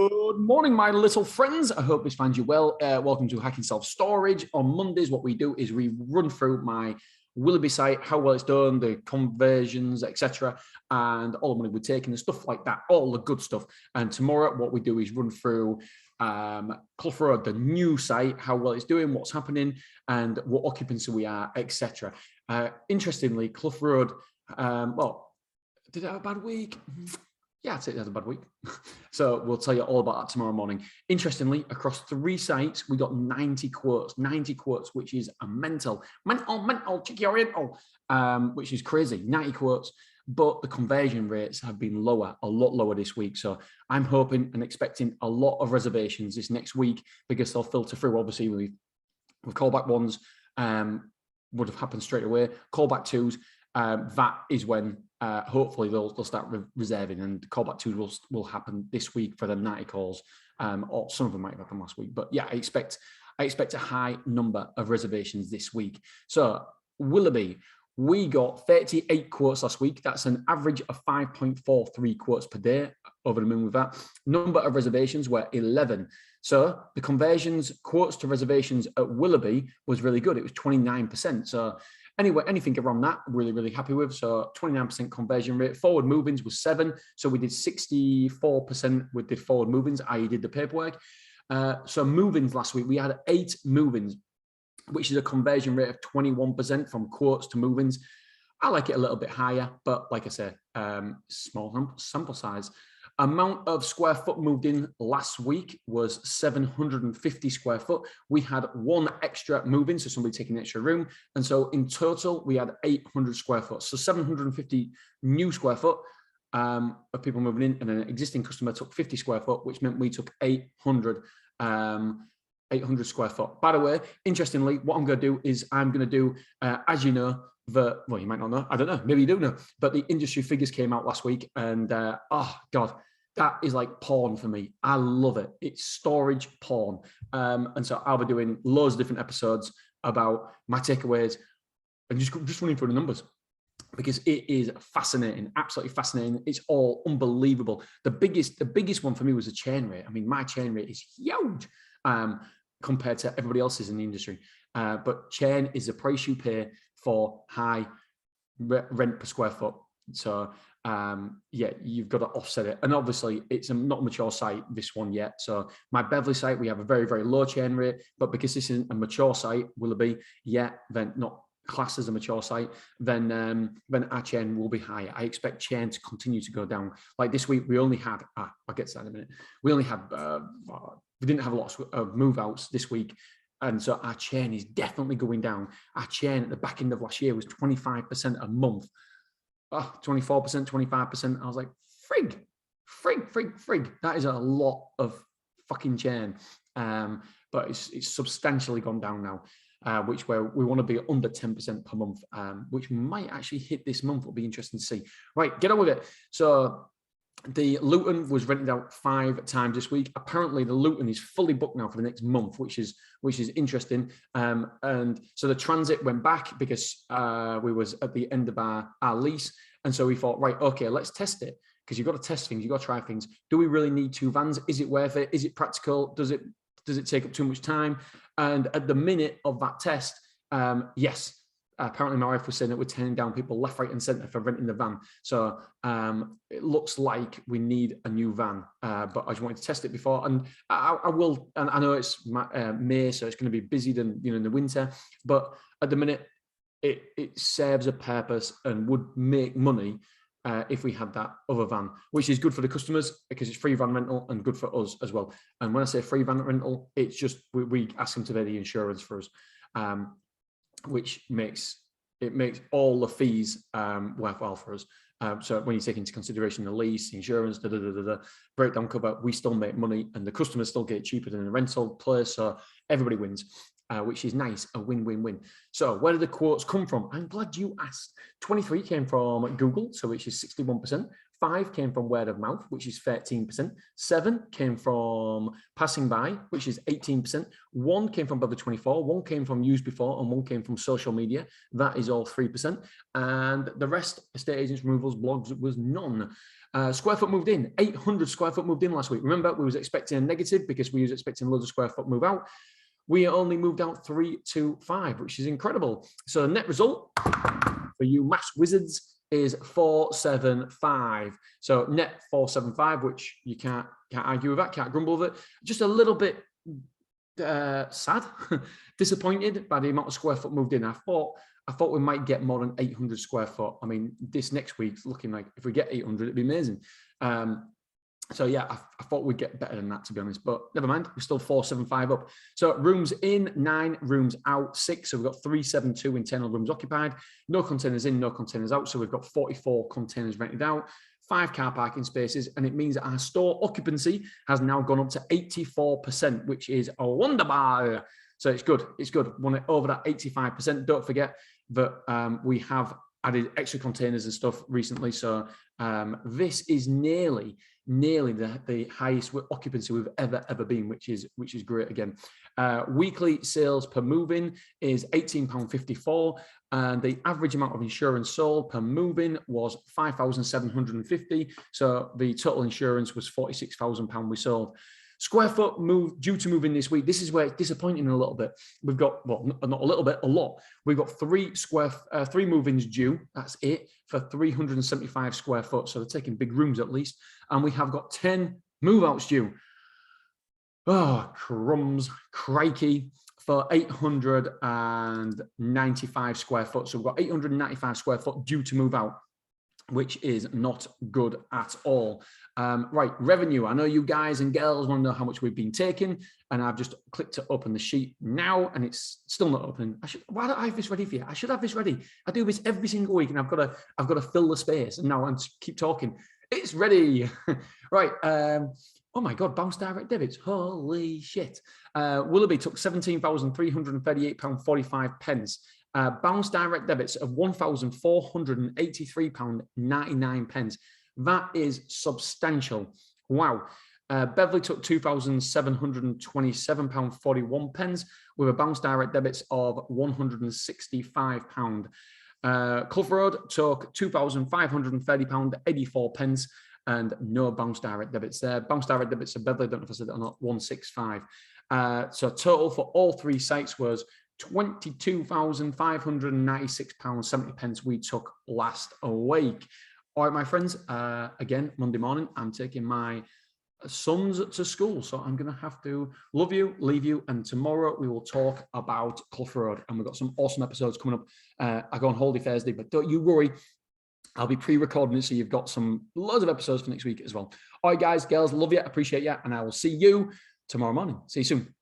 Good morning, my little friends. I hope this finds you well. Welcome to Hacking Self Storage. On Mondays, what we do is we run through my Willerby site, how well it's done, the conversions, etc., and all the money we're taking, and stuff like that, all the good stuff. And tomorrow, what we do is run through Clough Road, the new site, how well it's doing, what's happening, and what occupancy we are, etc. Interestingly, Clough Road, did it have a bad week? Yeah, I'd say it had a bad week. So we'll tell you all about that tomorrow morning. Interestingly, across 3 sites, we got 90 quotes, which is a mental, cheeky oriental, which is crazy, 90 quotes. But the conversion rates have been lower, a lot lower this week. So I'm hoping and expecting a lot of reservations this next week because they'll filter through. Obviously, with callback ones would have happened straight away. Callback twos, that is when hopefully they'll start reserving, and callback twos will happen this week for the 90 calls, or some of them might have happened last week. But yeah, I expect a high number of reservations this week. So Willerby, we got 38 quotes last week. That's an average of 5.43 quotes per day. Over the moon with that. Number of reservations were 11. So the conversions, quotes to reservations at Willerby was really good. It was 29%. So anyway, anything around that, really, really happy with. So 29% conversion rate. Forward movings was 7. So we did 64% with the forward movings, i.e. did the paperwork. So move-ins last week, we had 8 move-ins, which is a conversion rate of 21% from quotes to move-ins. I like it a little bit higher, but like I say, small sample size. Amount of square foot moved in last week was 750 square foot. We had 1 extra move-in, so somebody taking an extra room. And so in total, we had 800 square foot. So 750 new square foot of people moving in, and an existing customer took 50 square foot, which meant we took 800 square foot. By the way, interestingly, what I'm going to do is I'm going to do, as you know, well, you might not know, I don't know, maybe you do know, but the industry figures came out last week, and oh God, that is like porn for me. I love it. It's storage porn. And so I'll be doing loads of different episodes about my takeaways and just running through the numbers, because it is fascinating, absolutely fascinating. It's all unbelievable. The biggest one for me was the churn rate. I mean, my churn rate is huge compared to everybody else's in the industry. But churn is the price you pay for high rent per square foot. So yeah, you've got to offset it. And obviously it's not a mature site, this one yet. So my Beverly site, we have a very, very low churn rate, but because this isn't a mature site, Willerby, yet then not classed as a mature site, then our churn will be higher. I expect churn to continue to go down. Like this week, we only had, I'll get to that in a minute. We only had, we didn't have a lot of move outs this week. And so our churn is definitely going down. Our churn at the back end of last year was 25% a month. 24%, 25%. I was like, frig. That is a lot of fucking churn. But it's substantially gone down now, which where we want to be under 10% per month, which might actually hit this month. It'll be interesting to see. Right, get on with it. So the Luton was rented out 5 times this week. Apparently, the Luton is fully booked now for the next month, which is interesting. And so the transit went back because we was at the end of our lease, and so we thought, right, okay, let's test it, because you've got to test things, you've got to try things. Do we really need 2 vans? Is it worth it? Is it practical? Does it take up too much time? And at the minute of that test, yes. Apparently my wife was saying that we're turning down people left, right and centre for renting the van. So it looks like we need a new van, but I just wanted to test it before. And I will, and I know it's May, so it's going to be busy than, in the winter, but at the minute it serves a purpose and would make money if we had that other van, which is good for the customers because it's free van rental and good for us as well. And when I say free van rental, it's just we ask them to pay the insurance for us. Which makes all the fees worthwhile for us. So when you take into consideration the lease, the insurance, breakdown cover, we still make money and the customers still get cheaper than the rental place. So everybody wins, which is nice, a win-win-win. So where did the quotes come from? I'm glad you asked. 23 came from Google, so which is 61%. 5 came from word of mouth, which is 13%. 7 came from passing by, which is 18%. 1 came from Brother 24. 1 came from used before, and 1 came from social media. That is all 3%. And the rest, estate agents, removals, blogs, was none. Square foot moved in. 800 square foot moved in last week. Remember, we was expecting a negative because we was expecting loads of square foot move out. We only moved out 325, which is incredible. So the net result for you maths wizards is 475. So net 475, which you can't argue with that, can't grumble with it. Just a little bit sad, disappointed by the amount of square foot moved in. I thought we might get more than 800 square foot. I mean, this next week's looking like if we get 800, it'd be amazing. So yeah, I thought we'd get better than that, to be honest, but never mind. We're still 475 up. So rooms in, 9, rooms out, 6. So we've got 372 internal rooms occupied, no containers in, no containers out. So we've got 44 containers rented out, 5 car parking spaces. And it means that our store occupancy has now gone up to 84%, which is a wonderbar. So it's good. It's good. Want it over that 85%. Don't forget that we have added extra containers and stuff recently. So this is nearly the highest occupancy we've ever been, which is great again. Weekly sales per move-in is £18.54, and the average amount of insurance sold per move-in was £5,750. So the total insurance was £46,000 we sold. Square foot due to move in this week. This is where it's disappointing a little bit. We've got, well, not a little bit, a lot. We've got 3 move-ins due. That's it, for 375 square foot. So they're taking big rooms at least. And we have got 10 move-outs due. Oh, crumbs, crikey, for 895 square foot. So we've got 895 square foot due to move out, which is not good at all. Right, revenue. I know you guys and girls want to know how much we've been taking, and I've just clicked to open the sheet now, and it's still not opening. Why don't I have this ready for you? I should have this ready. I do this every single week, and I've got to fill the space. And now I keep talking. It's ready. Right. Oh my God, bounce direct debits. Holy shit. Willerby took £17,338.45. Bounce direct debits of £1,483.99. That is substantial. Wow. Beverly took £2,727.41 with a bounce direct debits of £165. Clough Road took £2,530.84 and no bounce direct debits there. Bounce direct debits of Beverly, I don't know if I said that or not, 165. So total for all 3 sites was £22,596.70 we took last week. All right, my friends, again, Monday morning, I'm taking my sons to school. So I'm going to have to love you, leave you. And tomorrow we will talk about Clough Road. And we've got some awesome episodes coming up. I go on holiday Thursday, but don't you worry. I'll be pre-recording it, so you've got loads of episodes for next week as well. All right, guys, girls, love you, appreciate you. And I will see you tomorrow morning. See you soon.